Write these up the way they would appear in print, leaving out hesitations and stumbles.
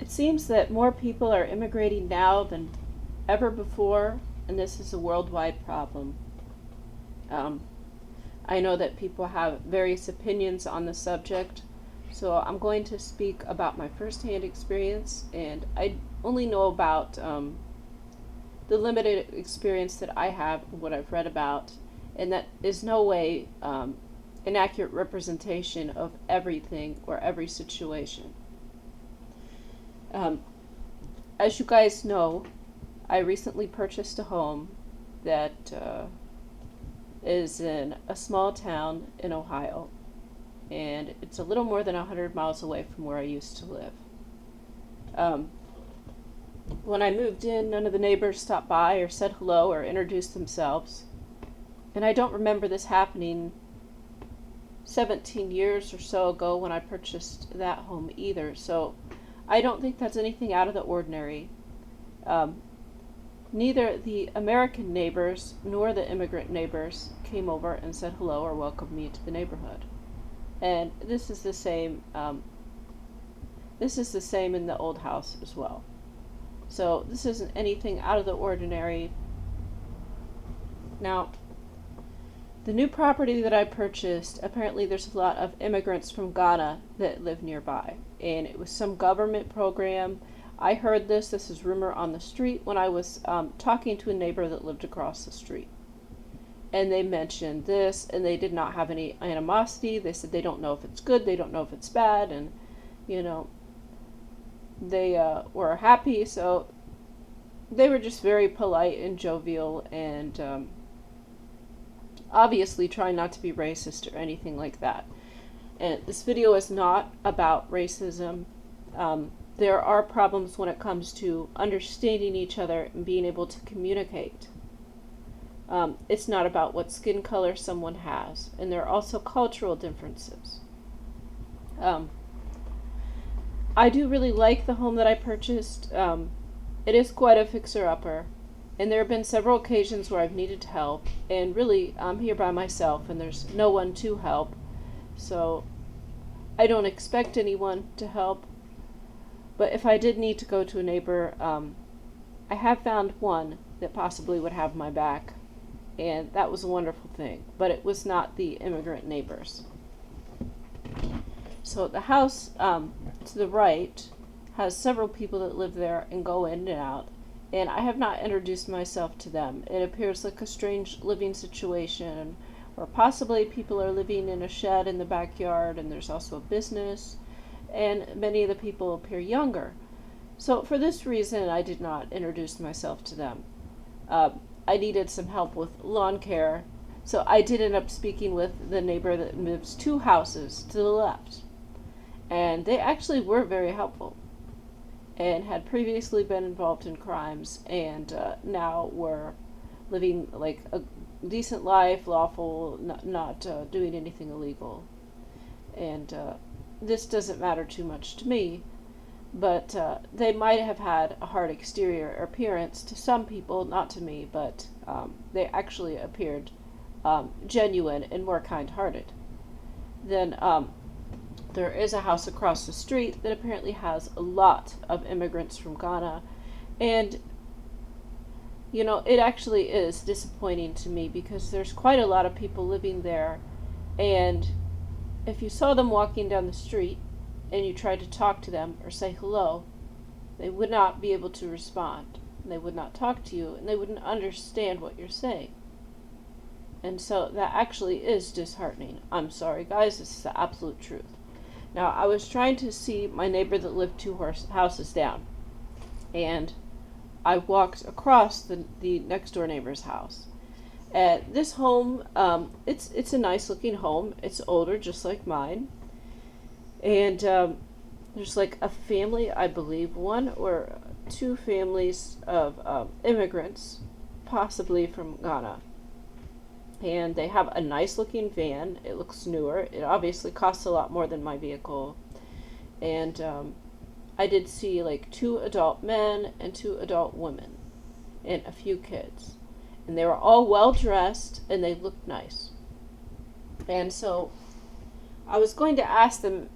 It seems that more people are immigrating now than ever before, and this is a worldwide problem. Um, I know that people have various opinions on the subject, so I'm going to speak about my firsthand experience, and I only know about the limited experience that I have, what I've read about, and that is no way an accurate representation of everything or every situation. Um, as you guys know, I recently purchased a home that is in a small town in Ohio, and it's a little more than 100 miles away from where I used to live. Um, when I moved in, none of the neighbors stopped by or said hello or introduced themselves, and I don't remember this happening 17 years or so ago when I purchased that home either, so I don't think that's anything out of the ordinary. Um, Neither the American neighbors nor the immigrant neighbors came over and said hello or welcomed me to the neighborhood. And this is the same. This is the same in the old house as well. So this isn't anything out of the ordinary. Now, the new property that I purchased, apparently there's a lot of immigrants from Ghana that live nearby, and it was some government program. I heard this is rumor on the street when I was talking to a neighbor that lived across the street. And they mentioned this, and they did not have any animosity. They said they don't know if it's good, they don't know if it's bad, and, you know, they were happy, so they were just very polite and jovial, and obviously trying not to be racist or anything like that. And this video is not about racism. There are problems when it comes to understanding each other and being able to communicate. It's not about what skin color someone has, and there are also cultural differences. I do really like the home that I purchased. It is quite a fixer-upper, and there have been several occasions where I've needed help, and really I'm here by myself and there's no one to help, so I don't expect anyone to help. But if I did need to go to a neighbor, I have found one that possibly would have my back, and that was a wonderful thing. But it was not the immigrant neighbors. So the house to the right has several people that live there and go in and out, and I have not introduced myself to them. It appears like a strange living situation, or possibly people are living in a shed in the backyard, and there's also a business, and many of the people appear younger. So for this reason, I did not introduce myself to them. I needed some help with lawn care, so I did end up speaking with the neighbor that lives 2 houses to the left. And they actually were very helpful, and had previously been involved in crimes, and now were living like a decent life, lawful, not doing anything illegal. And this doesn't matter too much to me, but they might have had a hard exterior appearance to some people, not to me, but they actually appeared genuine and more kind-hearted. Then there is a house across the street that apparently has a lot of immigrants from Ghana, and you know, it actually is disappointing to me because there's quite a lot of people living there, and if you saw them walking down the street and you tried to talk to them or say hello, they would not be able to respond. They would not talk to you, and they wouldn't understand what you're saying. And so that actually is disheartening. I'm sorry, guys, this is the absolute truth. Now, I was trying to see my neighbor that lived 2 houses down, and I walked across the next door neighbor's house. This home, it's a nice looking home. It's older, just like mine. And there's like a family, I believe, 1 or 2 families of immigrants, possibly from Ghana. And they have a nice looking van. It looks newer. It obviously costs a lot more than my vehicle. And I did see like 2 adult men and 2 adult women and a few kids. And they were all well dressed and they looked nice. And so I was going to ask them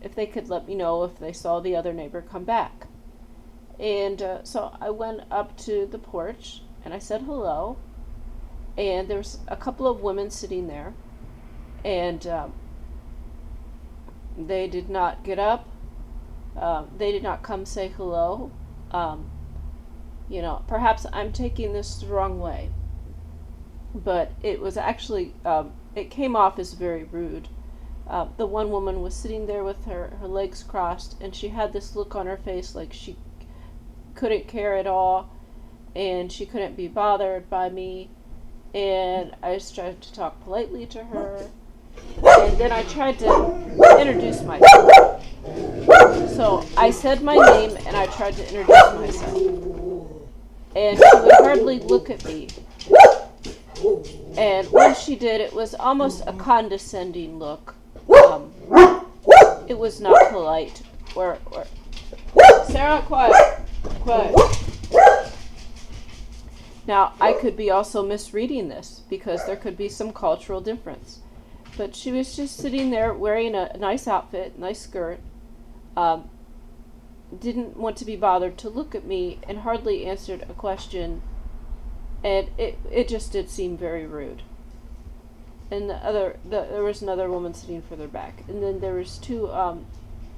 if they could let me know if they saw the other neighbor come back. And so I went up to the porch and I said hello. And there was a couple of women sitting there. And they did not get up. They did not come say hello. Perhaps I'm taking this the wrong way. But it was actually, it came off as very rude. The one woman was sitting there with her legs crossed, and she had this look on her face like she couldn't care at all, and she couldn't be bothered by me. And I just tried to talk politely to her, and then I tried to introduce myself. So I said my name, and I tried to introduce myself. And she would hardly look at me. And when she did, it was almost a condescending look. It was not polite. Or Sarah, quiet. Now, I could be also misreading this because there could be some cultural difference. But she was just sitting there wearing a nice outfit, nice skirt, didn't want to be bothered to look at me, and hardly answered a question. And it just did seem very rude. And there was another woman sitting further back. And then there was two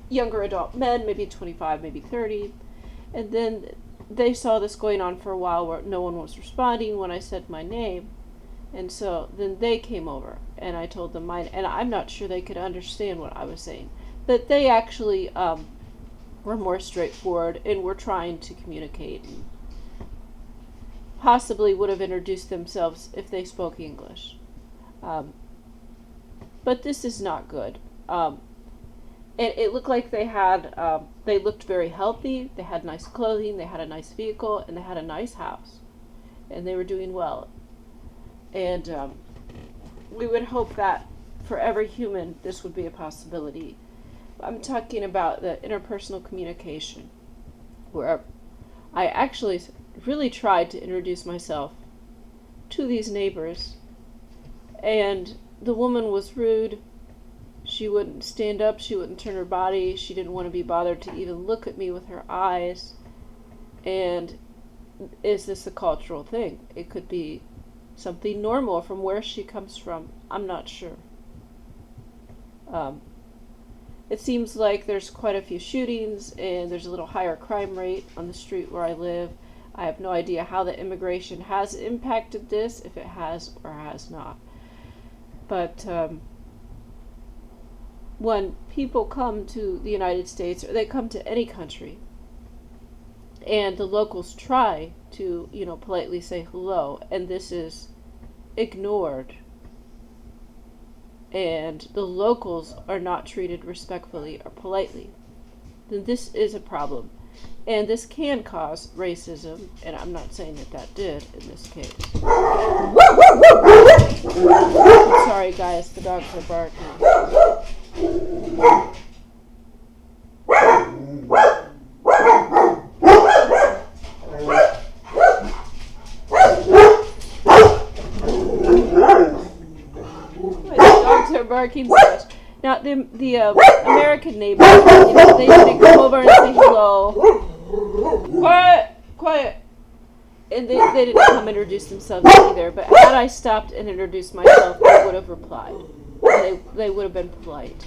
younger adult men, maybe 25, maybe 30. And then they saw this going on for a while where no one was responding when I said my name. And so then they came over and I told them mine. And I'm not sure they could understand what I was saying. But they actually were more straightforward and were trying to communicate. And possibly would have introduced themselves if they spoke English. But this is not good. It looked like they looked very healthy, they had nice clothing, they had a nice vehicle, and they had a nice house. And they were doing well. And we would hope that for every human this would be a possibility. I'm talking about the interpersonal communication, where I actually really tried to introduce myself to these neighbors, and the woman was rude. She wouldn't stand up, she wouldn't turn her body, she didn't want to be bothered to even look at me with her eyes. And is this a cultural thing? It could be something normal from where she comes from. I'm not sure. It seems like there's quite a few shootings, and there's a little higher crime rate on the street where I live. I have no idea how the immigration has impacted this, if it has or has not. But when people come to the United States, or they come to any country, and the locals try to, politely say hello, and this is ignored, and the locals are not treated respectfully or politely, then this is a problem. And this can cause racism, and I'm not saying that did in this case. I'm sorry, guys, the dogs are barking. Barking so much. Now the American neighbors, they didn't come over and say hello. Quiet. And they didn't come introduce themselves either. But had I stopped and introduced myself, they would have replied. They would have been polite.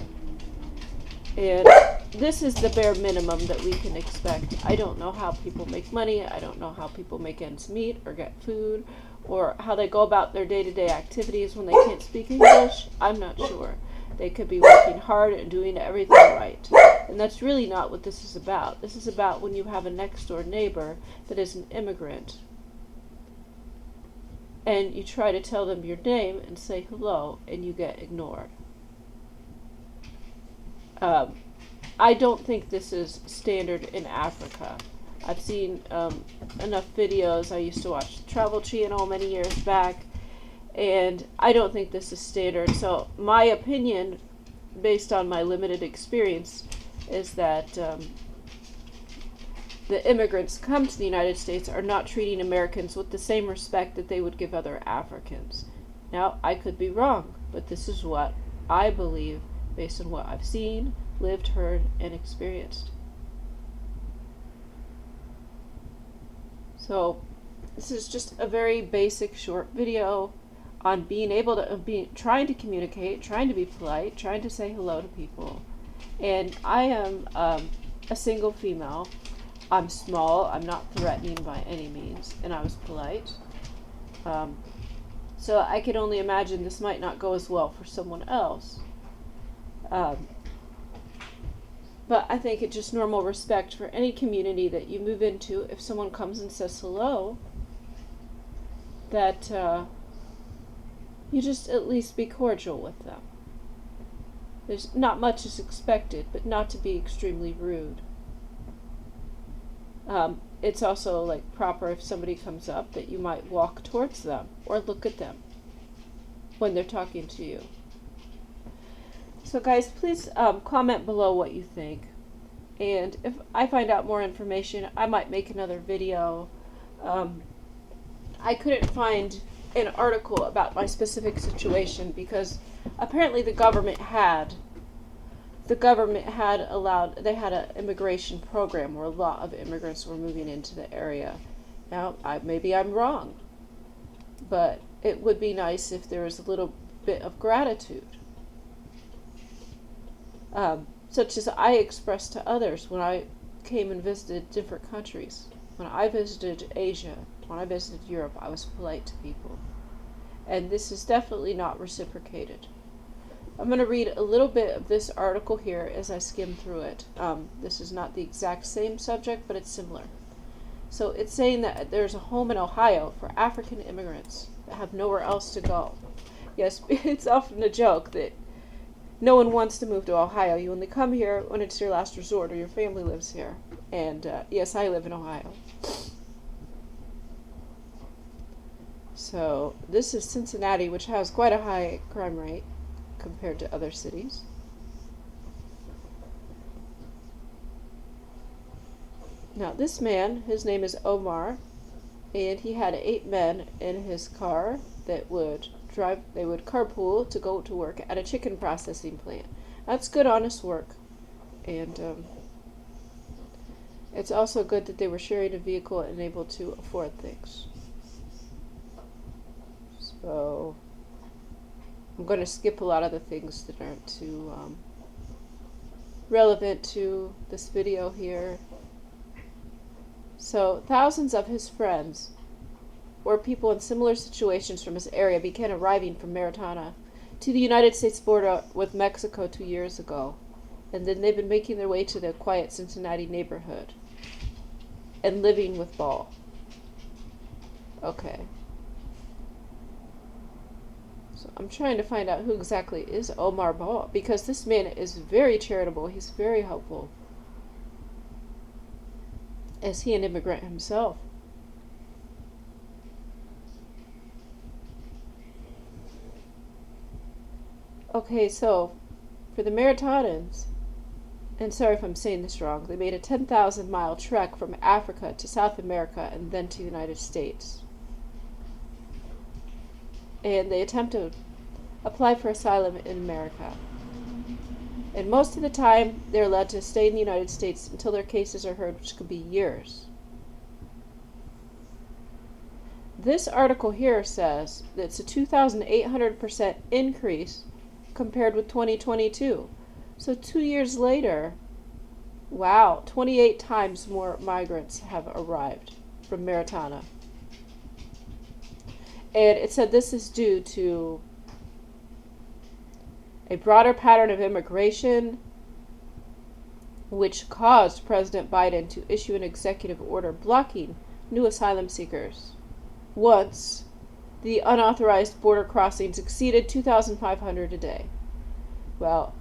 And this is the bare minimum that we can expect. I don't know how people make money. I don't know how people make ends meet or get food, or how they go about their day-to-day activities when they can't speak English. I'm not sure. They could be working hard and doing everything right. And that's really not what this is about. This is about when you have a next-door neighbor that is an immigrant, and you try to tell them your name and say hello, and you get ignored. I don't think this is standard in Africa. I've seen enough videos. I used to watch the Travel Channel many years back, and I don't think this is standard. So my opinion, based on my limited experience, is that the immigrants come to the United States are not treating Americans with the same respect that they would give other Africans. Now, I could be wrong, but this is what I believe based on what I've seen, lived, heard, and experienced. So this is just a very basic short video on being able to trying to communicate, trying to be polite, trying to say hello to people. And I am a single female. I'm small, I'm not threatening by any means, and I was polite. So I could only imagine this might not go as well for someone else. But I think it's just normal respect for any community that you move into. If someone comes and says hello, that you just at least be cordial with them. There's not much is expected, but not to be extremely rude. It's also like proper if somebody comes up that you might walk towards them or look at them when they're talking to you. So guys, please comment below what you think. And if I find out more information, I might make another video. I couldn't find an article about my specific situation because apparently the government had allowed, they had an immigration program where a lot of immigrants were moving into the area. Now, maybe I'm wrong, but it would be nice if there was a little bit of gratitude. Such as I expressed to others when I came and visited different countries. When I visited Asia, when I visited Europe, I was polite to people. And this is definitely not reciprocated. I'm going to read a little bit of this article here as I skim through it. This is not the exact same subject, but it's similar. So it's saying that there's a home in Ohio for African immigrants that have nowhere else to go. Yes, it's often a joke that no one wants to move to Ohio. You only come here when it's your last resort or your family lives here. And yes, I live in Ohio. So this is Cincinnati, which has quite a high crime rate compared to other cities. Now this man, his name is Omar, and he had 8 men in his car that would they would carpool to go to work at a chicken processing plant. That's good, honest work. And it's also good that they were sharing a vehicle and able to afford things. So I'm going to skip a lot of the things that aren't too relevant to this video here. So thousands of his friends or people in similar situations from his area began arriving from Maritana to the United States border with Mexico 2 years ago. And then they've been making their way to the quiet Cincinnati neighborhood and living with Ball. Okay. So I'm trying to find out who exactly is Omar Ball, because this man is very charitable. He's very helpful. Is he an immigrant himself? Okay, so for the Maritanans, and sorry if I'm saying this wrong, they made a 10,000-mile trek from Africa to South America and then to the United States. And they attempt to apply for asylum in America. And most of the time, they're allowed to stay in the United States until their cases are heard, which could be years. This article here says that it's a 2,800% increase compared with 2022. So 2 years later, wow, 28 times more migrants have arrived from Maritana. And it said this is due to a broader pattern of immigration, which caused President Biden to issue an executive order blocking new asylum seekers once the unauthorized border crossings exceeded 2,500 a day. Well,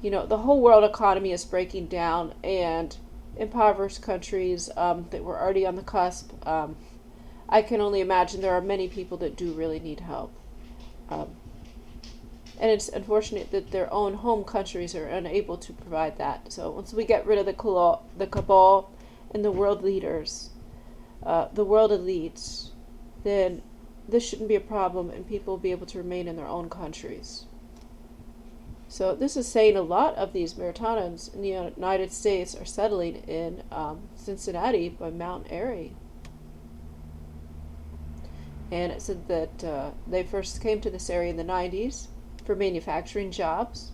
you know, the whole world economy is breaking down, and impoverished countries that were already on the cusp, I can only imagine there are many people that do really need help. And it's unfortunate that their own home countries are unable to provide that. So once we get rid of the cabal and the world leaders, the world elites, then this shouldn't be a problem and people will be able to remain in their own countries. So this is saying a lot of these Maritanans in the United States are settling in Cincinnati by Mount Airy. And it said that they first came to this area in the 90s for manufacturing jobs.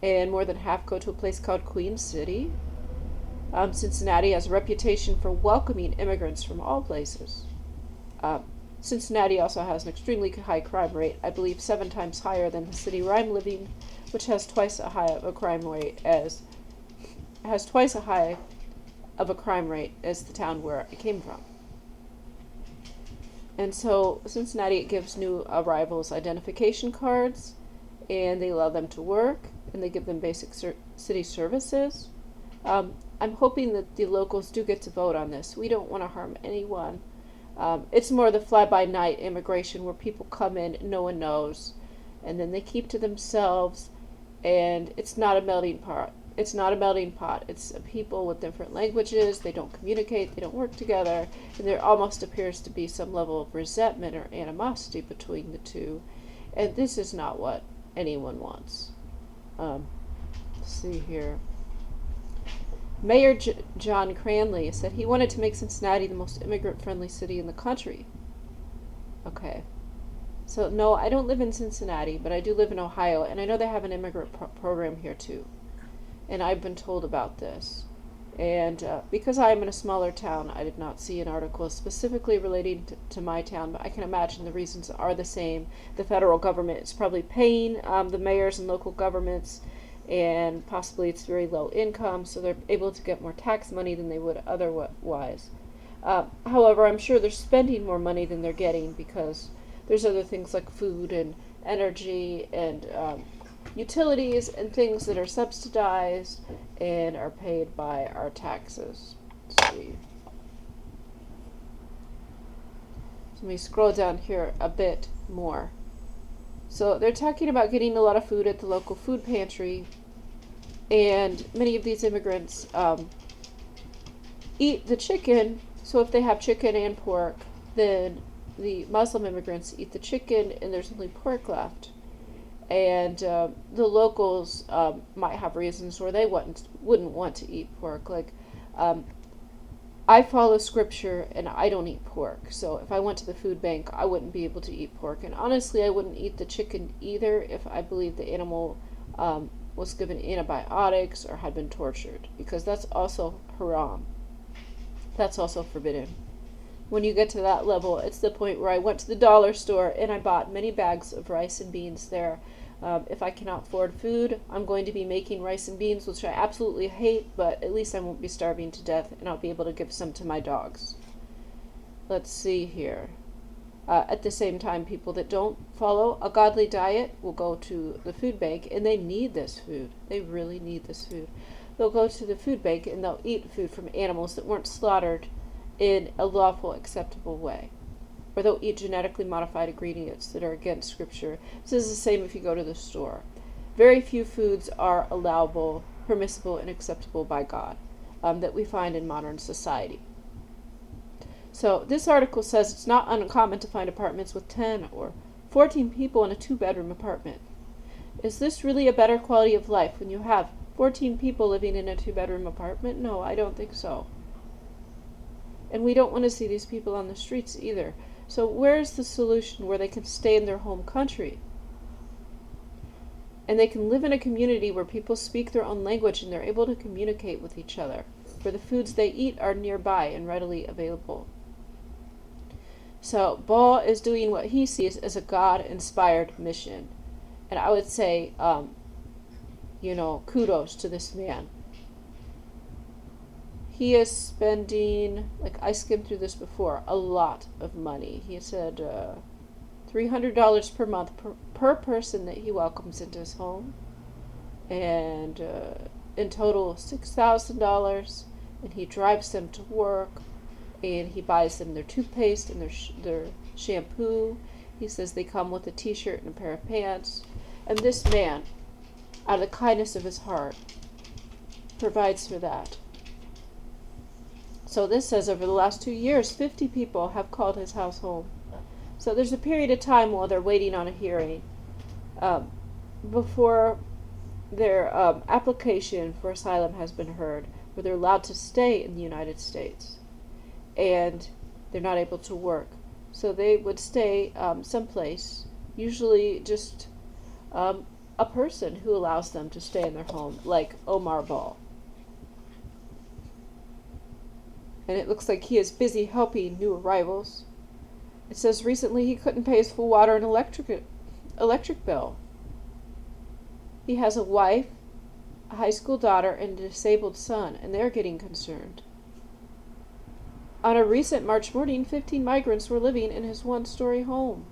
And more than half go to a place called Queen City. Cincinnati has a reputation for welcoming immigrants from all places. Cincinnati also has an extremely high crime rate, I believe 7 times higher than the city where I'm living, which has twice a high of a crime rate as the town where I came from. And so Cincinnati, it gives new arrivals identification cards, and they allow them to work, and they give them basic city services. I'm hoping that the locals do get to vote on this. We don't want to harm anyone. It's more the fly-by-night immigration where people come in, no one knows, and then they keep to themselves, and it's not a melting pot. It's not a melting pot. It's people with different languages. They don't communicate. They don't work together, and there almost appears to be some level of resentment or animosity between the two, and this is not what anyone wants. Let's see here. Mayor John Cranley said he wanted to make Cincinnati the most immigrant-friendly city in the country. Okay. So, no, I don't live in Cincinnati, but I do live in Ohio, and I know they have an immigrant program here, too. And I've been told about this. And because I'm in a smaller town, I did not see an article specifically relating to my town, but I can imagine the reasons are the same. The federal government is probably paying the mayors and local governments, and possibly it's very low income, so they're able to get more tax money than they would otherwise. However, I'm sure they're spending more money than they're getting because there's other things like food and energy and utilities and things that are subsidized and are paid by our taxes. Let's see. So let me scroll down here a bit more. So they're talking about getting a lot of food at the local food pantry, and many of these immigrants eat the chicken. So if they have chicken and pork, then the Muslim immigrants eat the chicken and there's only pork left. And the locals might have reasons where they wouldn't want to eat pork. Like, I follow scripture and I don't eat pork. So if I went to the food bank, I wouldn't be able to eat pork. And honestly, I wouldn't eat the chicken either if I believed the animal was given antibiotics or had been tortured, because that's also haram. That's also forbidden. When you get to that level, it's the point where I went to the dollar store and I bought many bags of rice and beans there. If I cannot afford food, I'm going to be making rice and beans, which I absolutely hate, but at least I won't be starving to death, and I'll be able to give some to my dogs. Let's see here. At the same time, people that don't follow a godly diet will go to the food bank, and they need this food. They really need this food. They'll go to the food bank and they'll eat food from animals that weren't slaughtered in a lawful, acceptable way. Or they'll eat genetically modified ingredients that are against Scripture. This is the same if you go to the store. Very few foods are allowable, permissible, and acceptable by God that we find in modern society. So this article says it's not uncommon to find apartments with 10 or 14 people in a 2-bedroom apartment. Is this really a better quality of life when you have 14 people living in a 2-bedroom apartment? No, I don't think so. And we don't want to see these people on the streets either. So where's the solution where they can stay in their home country? And they can live in a community where people speak their own language and they're able to communicate with each other, where the foods they eat are nearby and readily available. So Ball is doing what he sees as a God-inspired mission. And I would say, kudos to this man. He is spending, like I skimmed through this before, a lot of money. He said $300 per month per person that he welcomes into his home. And in total, $6,000. And he drives them to work. And he buys them their toothpaste and their shampoo. He says they come with a t-shirt and a pair of pants. And this man, out of the kindness of his heart, provides for that. So this says over the last 2 years, 50 people have called his house home. So there's a period of time while they're waiting on a hearing. before their application for asylum has been heard, where they're allowed to stay in the United States, and they're not able to work. So they would stay someplace, usually just a person who allows them to stay in their home, like Omar Ball. And it looks like he is busy helping new arrivals. It says recently he couldn't pay his full water and electric bill. He has a wife, a high school daughter, and a disabled son, and they're getting concerned. On a recent March morning, 15 migrants were living in his one-story home.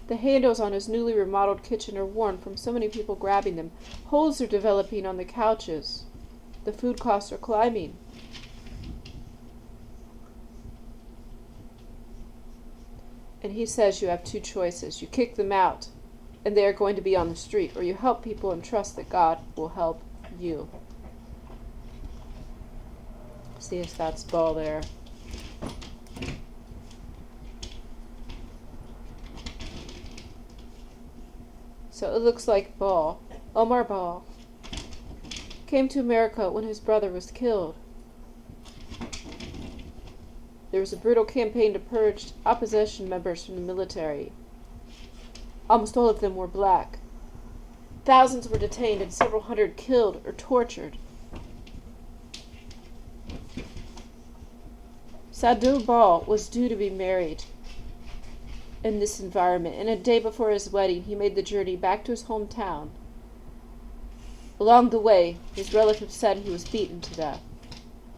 The handles on his newly remodeled kitchen are worn from so many people grabbing them. Holes are developing on the couches. The food costs are climbing. And he says you have two choices. You kick them out, and they are going to be on the street, or you help people and trust that God will help you. See if that's Ball there. So it looks like Ball, Omar Ball, came to America when his brother was killed. There was a brutal campaign to purge opposition members from the military. Almost all of them were black. Thousands were detained and several hundred killed or tortured. Sadou Ball was due to be married in this environment, and a day before his wedding, he made the journey back to his hometown. Along the way, his relatives said he was beaten to death.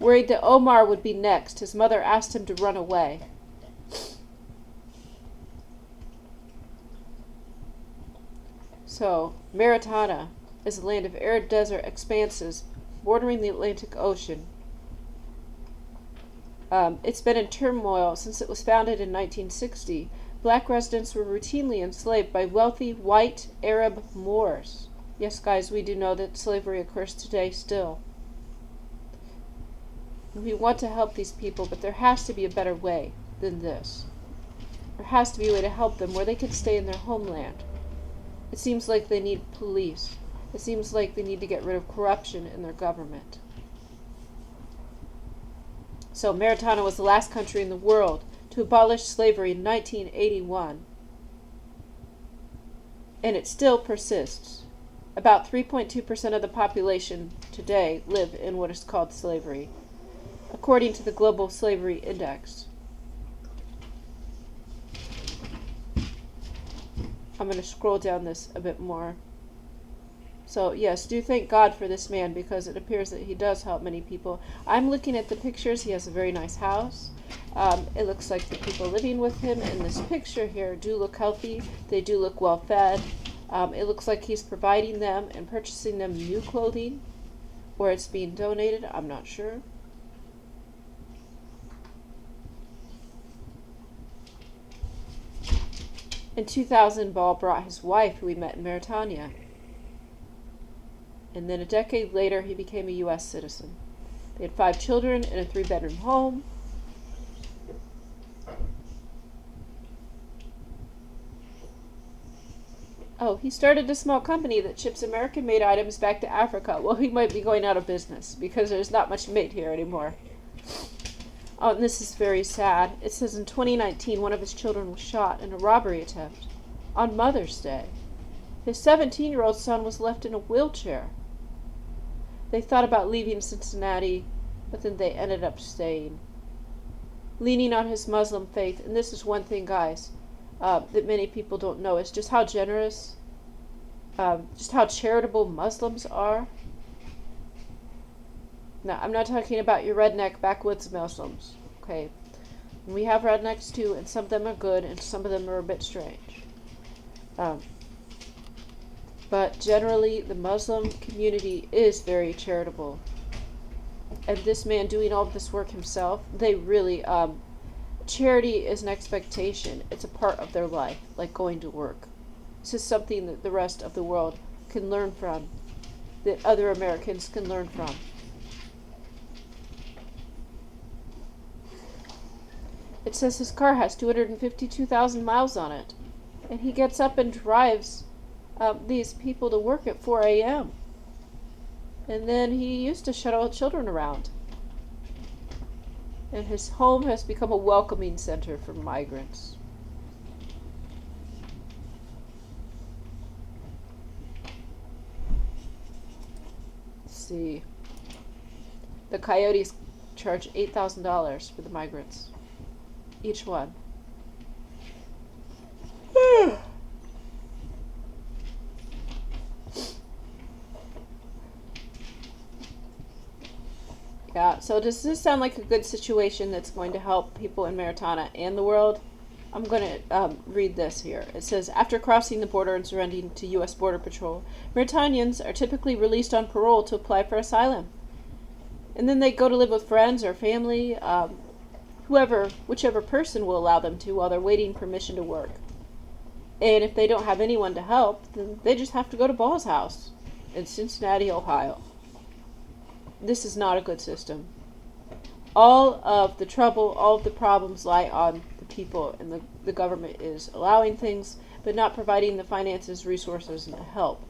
Worried that Omar would be next, his mother asked him to run away. So, Mauritania is a land of arid desert expanses bordering the Atlantic Ocean. It's been in turmoil since it was founded in 1960. Black residents were routinely enslaved by wealthy white Arab Moors. Yes, guys, we do know that slavery occurs today still. We want to help these people, but there has to be a better way than this. There has to be a way to help them where they can stay in their homeland. It seems like they need police. It seems like they need to get rid of corruption in their government. So Mauritania was the last country in the world to abolish slavery in 1981. And it still persists. About 3.2% of the population today live in what is called slavery, according to the Global Slavery Index. I'm going to scroll down this a bit more. So, yes, do thank God for this man, because it appears that he does help many people. I'm looking at the pictures. He has a very nice house. It looks like the people living with him in this picture here do look healthy. They do look well fed. It looks like he's providing them and purchasing them new clothing, or it's being donated. I'm not sure. In 2000, Ball brought his wife, who he met in Mauritania. And then a decade later, he became a U.S. citizen. They had 5 children in a 3-bedroom home. Oh, he started a small company that ships American-made items back to Africa. Well, he might be going out of business because there's not much made here anymore. Oh, and this is very sad. It says in 2019, one of his children was shot in a robbery attempt on Mother's Day. His 17-year-old son was left in a wheelchair. They thought about leaving Cincinnati, but then they ended up staying. Leaning on his Muslim faith, and this is one thing, guys, that many people don't know, is just how generous, just how charitable Muslims are. Now, I'm not talking about your redneck backwoods Muslims, okay? We have rednecks too, and some of them are good, and some of them are a bit strange. But generally, the Muslim community is very charitable. And this man doing all of this work himself, they really, charity is an expectation. It's a part of their life, like going to work. This is something that the rest of the world can learn from, that other Americans can learn from. It says his car has 252,000 miles on it, and he gets up and drives these people to work at 4 a.m. And then he used to shuttle children around. And his home has become a welcoming center for migrants. Let's see. The Coyotes charge $8,000 for the migrants. Each one. Yeah, so does this sound like a good situation that's going to help people in Maritana and the world? I'm going to read this here. It says, after crossing the border and surrendering to U.S. Border Patrol, Mauritanians are typically released on parole to apply for asylum. And then they go to live with friends or family, whichever person will allow them to while they're waiting permission to work. And if they don't have anyone to help, then they just have to go to Ball's house in Cincinnati, Ohio. This is not a good system. All of the trouble, all of the problems lie on the people, and the government is allowing things, but not providing the finances, resources, and the help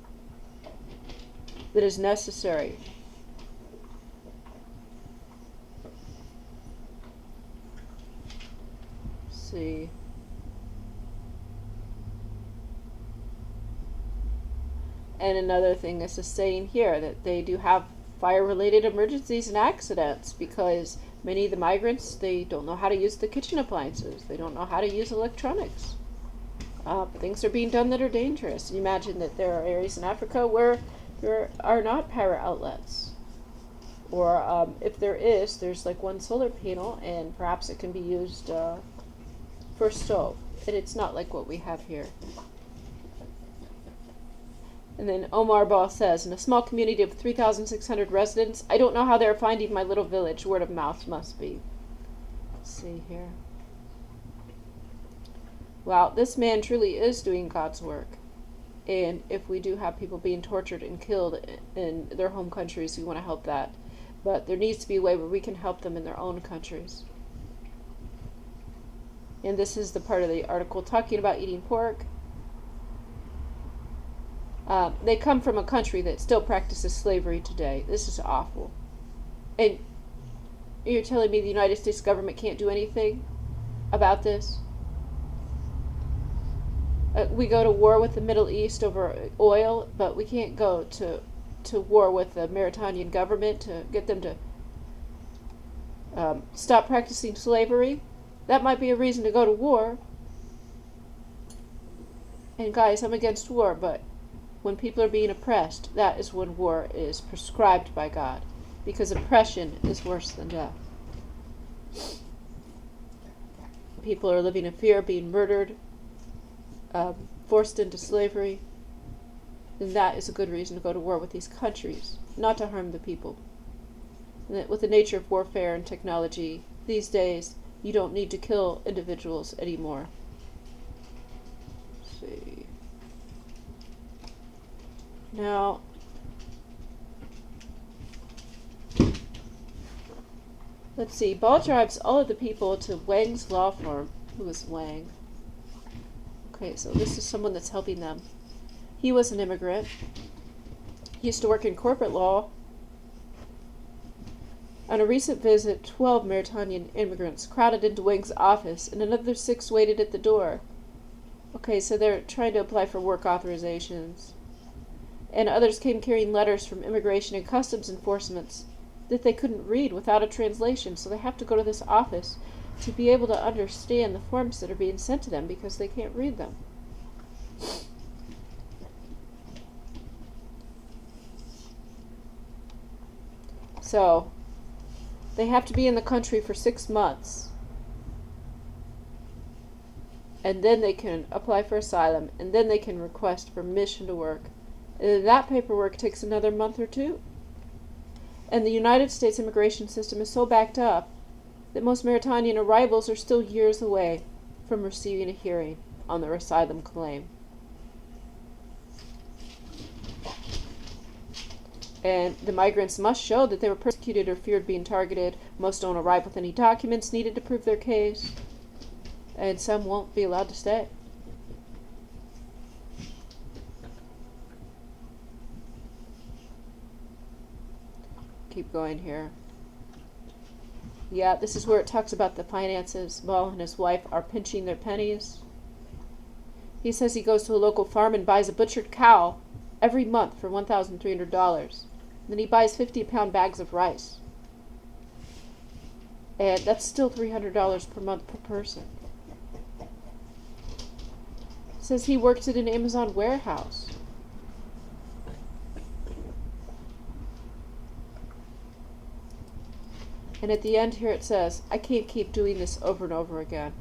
that is necessary. Let's see. And another thing is just saying here that they do have fire-related emergencies and accidents because many of the migrants, they don't know how to use the kitchen appliances. They don't know how to use electronics. Things are being done that are dangerous. You imagine that there are areas in Africa where there are not power outlets. Or if there is, there's like one solar panel and perhaps it can be used for a stove. And it's not like what we have here. And then Omar Ball says, in a small community of 3,600 residents, I don't know how they're finding my little village. Word of mouth must be. Let's see here. Wow, this man truly is doing God's work. And if we do have people being tortured and killed in their home countries, we want to help that. But there needs to be a way where we can help them in their own countries. And this is the part of the article talking about eating pork. They come from a country that still practices slavery today. This is awful. And you're telling me the United States government can't do anything about this? We go to war with the Middle East over oil, but we can't go to war with the Mauritanian government to get them to stop practicing slavery. That might be a reason to go to war. And guys, I'm against war, but when people are being oppressed, that is when war is prescribed by God, because oppression is worse than death. People are living in fear, being murdered, forced into slavery, and that is a good reason to go to war with these countries, not to harm the people. And that with the nature of warfare and technology, these days, you don't need to kill individuals anymore. Let's see. Now, let's see. Ball drives all of the people to Wang's law firm. Who is Wang? Okay, so this is someone that's helping them. He was an immigrant. He used to work in corporate law. On a recent visit, 12 Mauritanian immigrants crowded into Wang's office, and another 6 waited at the door. Okay, so they're trying to apply for work authorizations. And others came carrying letters from immigration and customs enforcements that they couldn't read without a translation, so they have to go to this office to be able to understand the forms that are being sent to them because they can't read them. So, they have to be in the country for 6 months. And then they can apply for asylum, and then they can request permission to work. That paperwork takes another month or 2. And the United States immigration system is so backed up that most Mauritanian arrivals are still years away from receiving a hearing on their asylum claim. And the migrants must show that they were persecuted or feared being targeted. Most don't arrive with any documents needed to prove their case. And some won't be allowed to stay. keep going here. Yeah, this is where it talks about the finances. Mo and his wife are pinching their pennies. He says he goes to a local farm and buys a butchered cow every month for $1,300. Then he buys 50-pound bags of rice. And that's still $300 per month per person. He says he works at an Amazon warehouse. And at the end here it says, I can't keep doing this over and over again.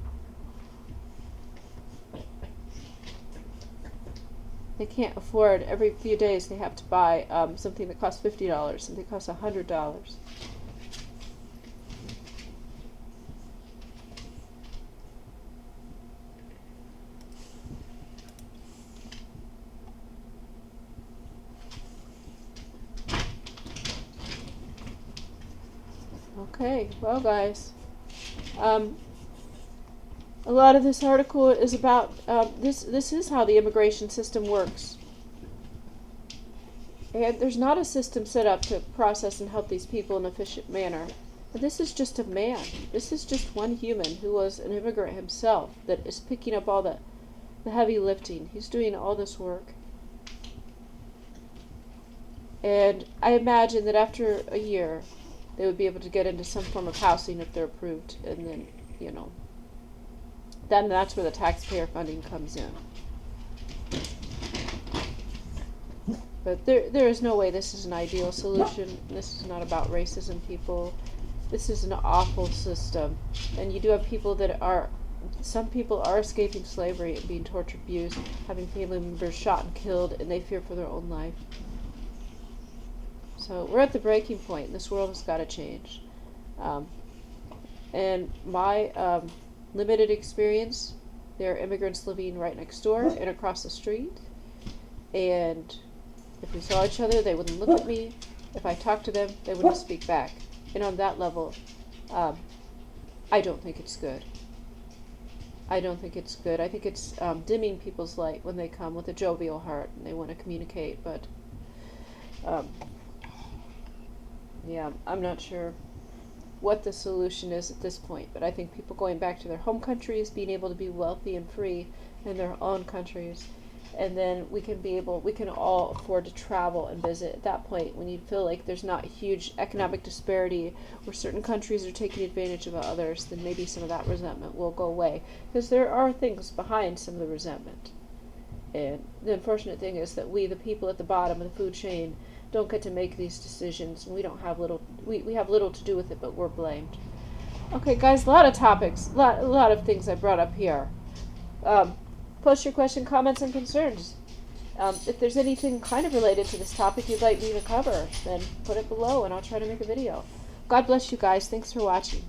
They can't afford, every few days they have to buy something that costs $50, something that costs $100. Okay, well guys, a lot of this article is about, this is how the immigration system works. And there's not a system set up to process and help these people in an efficient manner. But this is just a man. This is just one human who was an immigrant himself that is picking up all the heavy lifting. He's doing all this work. And I imagine that after a year, they would be able to get into some form of housing if they're approved, and then, then that's where the taxpayer funding comes in. But there is no way this is an ideal solution. This is not about racism, people. This is an awful system. And you do have people some people are escaping slavery and being tortured, abused, having family members shot and killed, and they fear for their own life. So we're at the breaking point. This world has got to change. And my limited experience, there are immigrants living right next door and across the street. And if we saw each other, they wouldn't look at me. If I talked to them, they wouldn't speak back. And on that level, I don't think it's good. I don't think it's good. I think it's dimming people's light when they come with a jovial heart and they want to communicate. But yeah, I'm not sure what the solution is at this point, but I think people going back to their home countries, being able to be wealthy and free in their own countries, and then we can all afford to travel and visit. At that point, when you feel like there's not huge economic disparity where certain countries are taking advantage of others, then maybe some of that resentment will go away, because there are things behind some of the resentment. And the unfortunate thing is that we, the people at the bottom of the food chain, don't get to make these decisions, and we have little to do with it, but we're blamed. Okay, guys, a lot of topics, a lot of things I brought up here. Post your question, comments, and concerns. If there's anything kind of related to this topic you'd like me to cover, then put it below, and I'll try to make a video. God bless you guys. Thanks for watching.